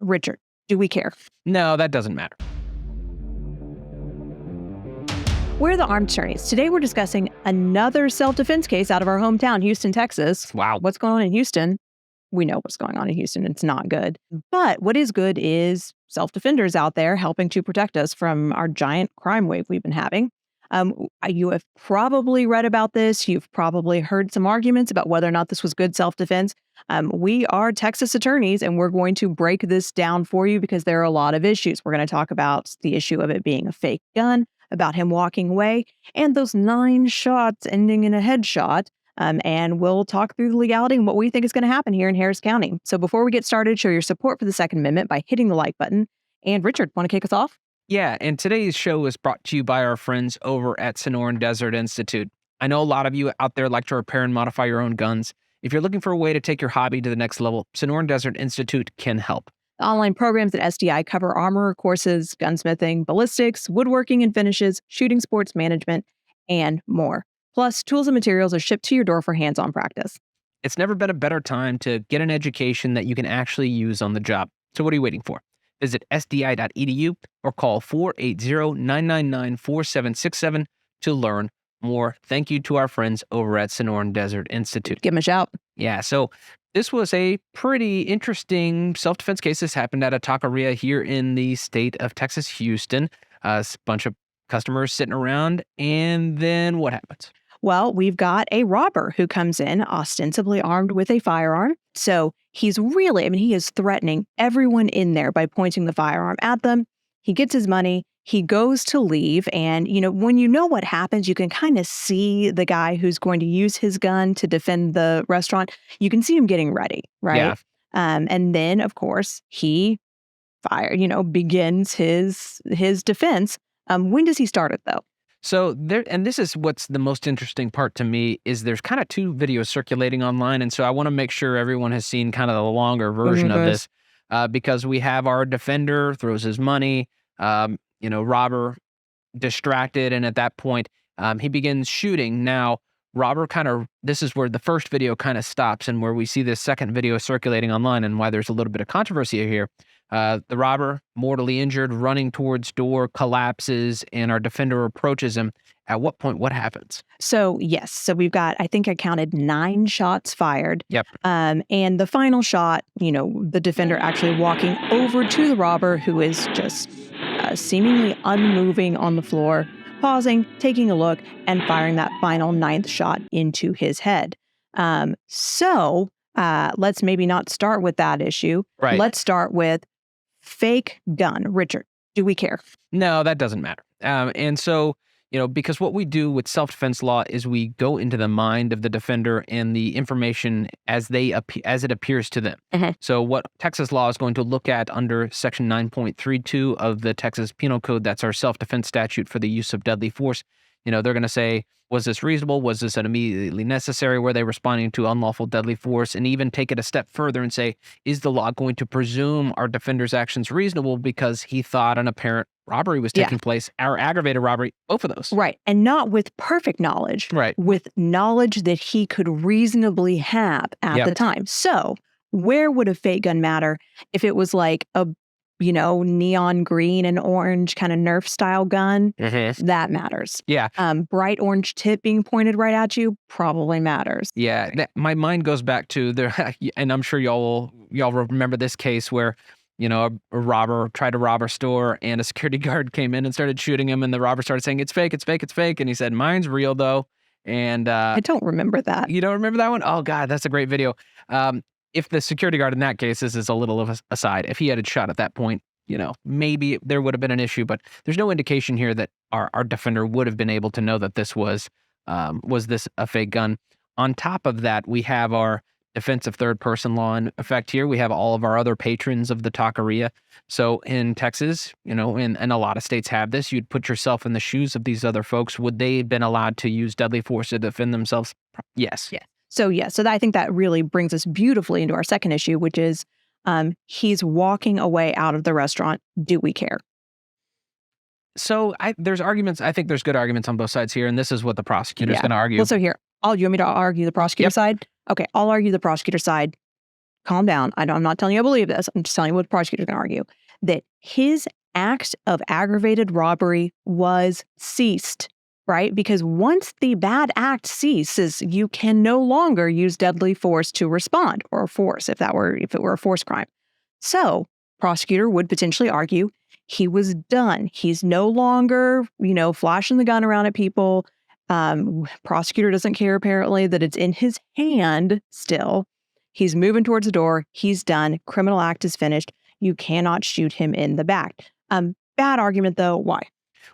Richard, do we care? No, that doesn't matter. We're the Armed Attorneys. Today we're discussing another self-defense case out of our hometown, Houston, Texas. Wow. What's going on in Houston? We know what's going on in Houston. It's not good. But what is good is self-defenders out there helping to protect us from our giant crime wave we've been having. You have probably read about this. You've probably heard some arguments about whether or not this was good self-defense. We are Texas attorneys, and we're going to break this down for you because there are a lot of issues. We're going to talk about the issue of it being a fake gun, about him walking away, and those 9 shots ending in a headshot. And we'll talk through the legality and what we think is going to happen here in Harris County. So before we get started, show your support for the Second Amendment by hitting the like button. And Richard, want to kick us off? Yeah, and today's show is brought to you by our friends over at Sonoran Desert Institute. I know a lot of you out there like to repair and modify your own guns. If you're looking for a way to take your hobby to the next level, Sonoran Desert Institute can help. The online programs at SDI cover armor courses, gunsmithing, ballistics, woodworking and finishes, shooting sports management, and more. Plus, tools and materials are shipped to your door for hands-on practice. It's never been a better time to get an education that you can actually use on the job. So what are you waiting for? Visit sdi.edu or call 480-999-4767 to learn more. Thank you to our friends over at Sonoran Desert Institute. Give them a shout. Yeah, so this was a pretty interesting self-defense case. This happened at a taqueria here in the state of Texas, Houston. A bunch of customers sitting around, and then what happens? Well, we've got a robber who comes in ostensibly armed with a firearm. So he's really, he is threatening everyone in there by pointing the firearm at them. He gets his money. He goes to leave. And, when you know what happens, you can kind of see the guy who's going to use his gun to defend the restaurant. You can see him getting ready, right? Yeah. And then, of course, he begins his defense. When does he start it, though? So and this is what's the most interesting part to me, is there's kind of 2 videos circulating online. And so I want to make sure everyone has seen kind of the longer version of this, because we have our defender throws his money, robber distracted. And at that point, he begins shooting. Now, robber this is where the first video kind of stops and where we see this second video circulating online and why there's a little bit of controversy here. The robber, mortally injured, running towards door, collapses, and our defender approaches him. At what point, what happens? So, yes. So we've got, I think I counted 9 shots fired. Yep. And the final shot, the defender actually walking over to the robber, who is just seemingly unmoving on the floor, pausing, taking a look, and firing that final 9th shot into his head. So let's maybe not start with that issue. Right. Let's start with fake gun. Richard, do we care? No, that doesn't matter. And so, because what we do with self-defense law is we go into the mind of the defender and the information as it appears to them. Mm-hmm. So what Texas law is going to look at under Section 9.32 of the Texas Penal Code, that's our self-defense statute for the use of deadly force. They're going to say, was this reasonable? Was this immediately necessary? Were they responding to unlawful deadly force? And even take it a step further and say, is the law going to presume our defender's actions reasonable because he thought an apparent robbery was taking place, our aggravated robbery, both of those. Right. And not with perfect knowledge, right? With knowledge that he could reasonably have at the time. So where would a fake gun matter if it was like a neon green and orange kind of Nerf style gun? Mm-hmm. That matters. Yeah. Bright orange tip being pointed right at you probably matters. Yeah. My mind goes back to and I'm sure y'all remember this case where, a robber tried to rob a store and a security guard came in and started shooting him, and the robber started saying, it's fake, it's fake, it's fake. And he said, mine's real though. And I don't remember that. You don't remember that one? Oh God, that's a great video. If the security guard in that case, this is a little of a aside, if he had a shot at that point, maybe there would have been an issue, but there's no indication here that our defender would have been able to know that this was this a fake gun. On top of that, we have our defensive third person law in effect here. We have all of our other patrons of the taqueria. So in Texas, and a lot of states have this, you'd put yourself in the shoes of these other folks. Would they have been allowed to use deadly force to defend themselves? Yes. Yeah. So I think that really brings us beautifully into our second issue, which is he's walking away out of the restaurant. Do we care? So there's arguments. I think there's good arguments on both sides here, and this is what the prosecutor's going to argue. Well, so here, you want me to argue the prosecutor side? Okay, I'll argue the prosecutor side. calm down. I'm not telling you I believe this. I'm just telling you what the prosecutor's going to argue, that his act of aggravated robbery was ceased, right? Because once the bad act ceases, you can no longer use deadly force to respond, or force if it were a force crime. So, prosecutor would potentially argue he was done. He's no longer, flashing the gun around at people. Prosecutor doesn't care apparently that it's in his hand still. He's moving towards the door. He's done. Criminal act is finished. You cannot shoot him in the back. Bad argument though. Why?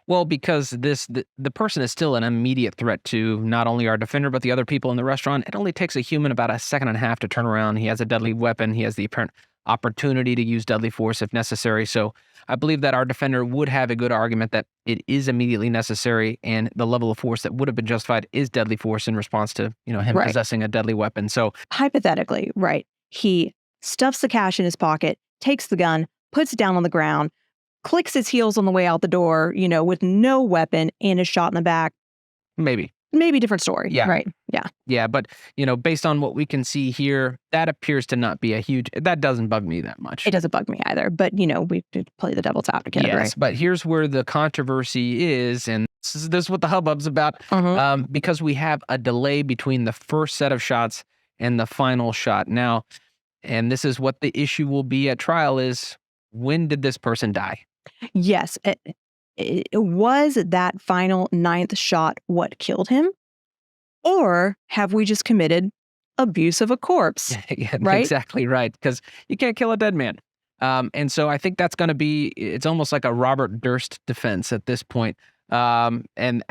Well, because the person is still an immediate threat to not only our defender, but the other people in the restaurant. It only takes a human about a second and a half to turn around. He has a deadly weapon. He has the apparent opportunity to use deadly force if necessary. So I believe that our defender would have a good argument that it is immediately necessary, and the level of force that would have been justified is deadly force in response to, him Right. possessing a deadly weapon. So hypothetically, right, he stuffs the cash in his pocket, takes the gun, puts it down on the ground, clicks his heels on the way out the door, with no weapon, and is shot in the back. maybe. Maybe different story. Yeah. Right. Yeah. Yeah, but based on what we can see here, that appears to not be that doesn't bug me that much. It doesn't bug me either. But, we play the devil's advocate, Yes, right? but here's where the controversy is, and this is what the hubbub's about, because we have a delay between the first set of shots and the final shot. Now, and this is what the issue will be at trial is, when did this person die? Yes. It was that final 9th shot what killed him? Or have we just committed abuse of a corpse? Yeah, right? Exactly right, because you can't kill a dead man. And so I think that's going to be, it's almost like a Robert Durst defense at this point. And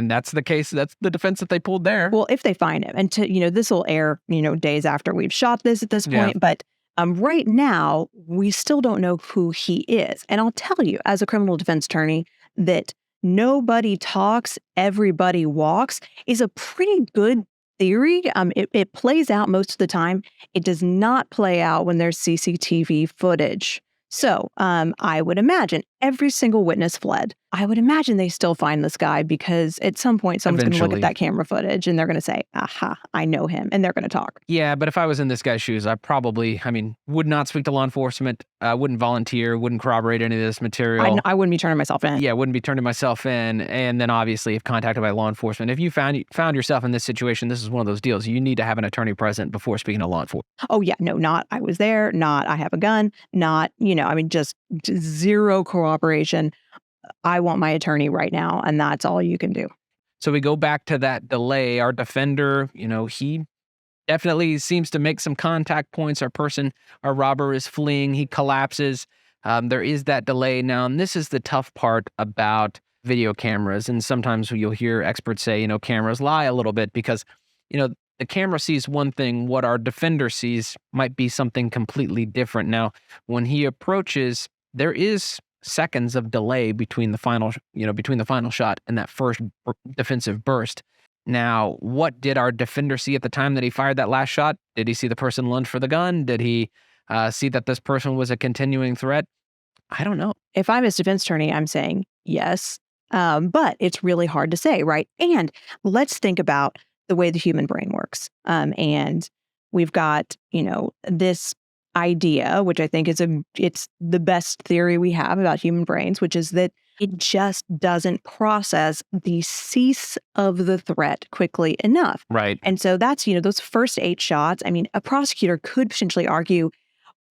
that's the case. That's the defense that they pulled there. Well, if they find him, and this will air, days after we've shot this at this point. But right now, we still don't know who he is. And I'll tell you, as a criminal defense attorney, that nobody talks, everybody walks is a pretty good theory. It plays out most of the time. It does not play out when there's CCTV footage. So I would imagine every single witness fled. I would imagine they still find this guy because at some point someone's going to look at that camera footage and they're going to say, aha, I know him. And they're going to talk. Yeah, but if I was in this guy's shoes, I would not speak to law enforcement. Wouldn't volunteer, wouldn't corroborate any of this material. I wouldn't be turning myself in. Yeah, wouldn't be turning myself in. And then obviously if contacted by law enforcement, if you found yourself in this situation, this is one of those deals. You need to have an attorney present before speaking to law enforcement. Oh yeah, no, not I was there, not I have a gun, not, just zero cooperation. I want my attorney right now, and that's all you can do. So we go back to that delay. Our defender, he definitely seems to make some contact points. Our robber is fleeing. He collapses. There is that delay now. And this is the tough part about video cameras. And sometimes you'll hear experts say, cameras lie a little bit because, the camera sees one thing. What our defender sees might be something completely different. Now, when he approaches, there is seconds of delay between the final shot and that first defensive burst. Now, what did our defender see at the time that he fired that last shot? Did he see the person lunge for the gun? Did he see that this person was a continuing threat? I don't know. If I'm his defense attorney, I'm saying yes. But it's really hard to say, right? And let's think about the way the human brain works. And we've got, this idea, which I think it's the best theory we have about human brains, which is that it just doesn't process the cease of the threat quickly enough. Right. And so that's, those first 8 shots. I mean, a prosecutor could potentially argue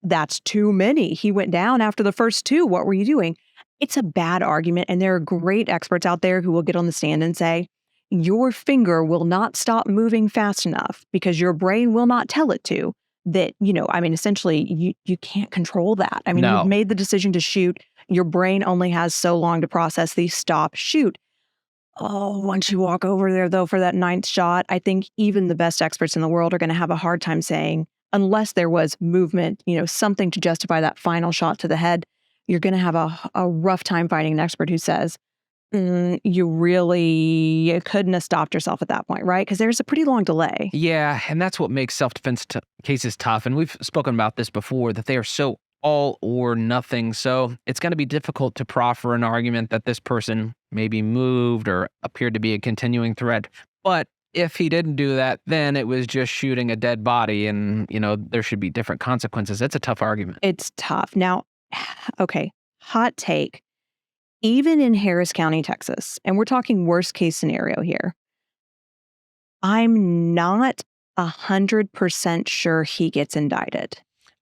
that's too many. He went down after the first 2. What were you doing? It's a bad argument. And there are great experts out there who will get on the stand and say, your finger will not stop moving fast enough because your brain will not tell it to. That, essentially, you can't control that. No. You've made the decision to shoot. Your brain only has so long to process the stop shoot. Oh, once you walk over there, though, for that 9th shot, I think even the best experts in the world are going to have a hard time saying, unless there was movement, something to justify that final shot to the head, you're going to have a rough time finding an expert who says, you couldn't have stopped yourself at that point, right? Because there's a pretty long delay. Yeah, and that's what makes self-defense cases tough. And we've spoken about this before, that they are so all or nothing. So it's going to be difficult to proffer an argument that this person maybe moved or appeared to be a continuing threat. But if he didn't do that, then it was just shooting a dead body and, there should be different consequences. It's a tough argument. It's tough. Now, okay, hot take. Even in Harris County, Texas, and we're talking worst case scenario here, I'm not 100% sure he gets indicted.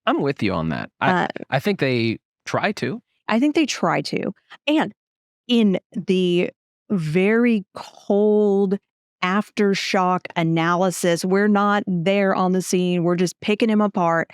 I'm with you on that. I think they try to. I think they try to. And in the very cold aftershock analysis, we're not there on the scene. We're just picking him apart.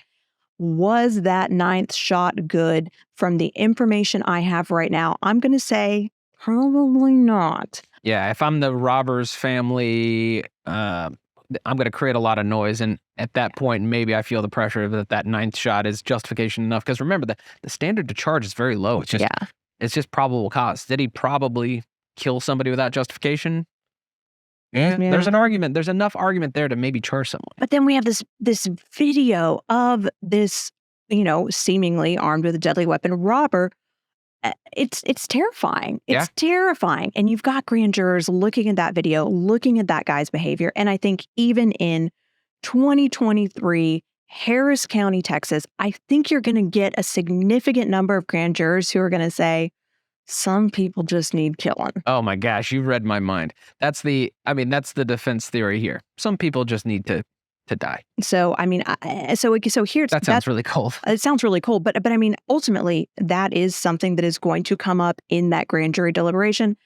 Was that ninth shot good? From the information I have right now, I'm going to say probably not. Yeah, if I'm the robber's family, I'm going to create a lot of noise. And at that point, maybe I feel the pressure that ninth shot is justification enough. Because remember, the standard to charge is very low. It's just probable cause. Did he probably kill somebody without justification? Yeah, there's an argument. There's enough argument there to maybe charge someone. But then we have this video of this, seemingly armed with a deadly weapon robber. It's terrifying. It's terrifying. And you've got grand jurors looking at that video, looking at that guy's behavior. And I think even in 2023, Harris County, Texas, I think you're going to get a significant number of grand jurors who are going to say, some people just need killing. Oh my gosh, you read my mind. That's the defense theory here. Some people just need to die. So, so here's... That sounds really cold. It sounds really cold, but ultimately, that is something that is going to come up in that grand jury deliberation.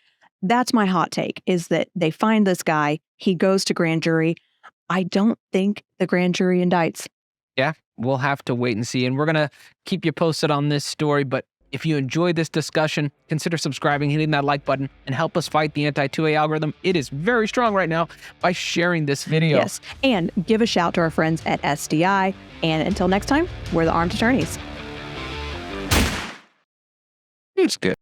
That's my hot take, is that they find this guy, he goes to grand jury. I don't think the grand jury indicts. Yeah, we'll have to wait and see. And we're going to keep you posted on this story, but if you enjoyed this discussion, consider subscribing, hitting that like button, and help us fight the anti-2A algorithm. It is very strong right now by sharing this video. Yes, and give a shout to our friends at SDI. And until next time, we're the Armed Attorneys. It's good.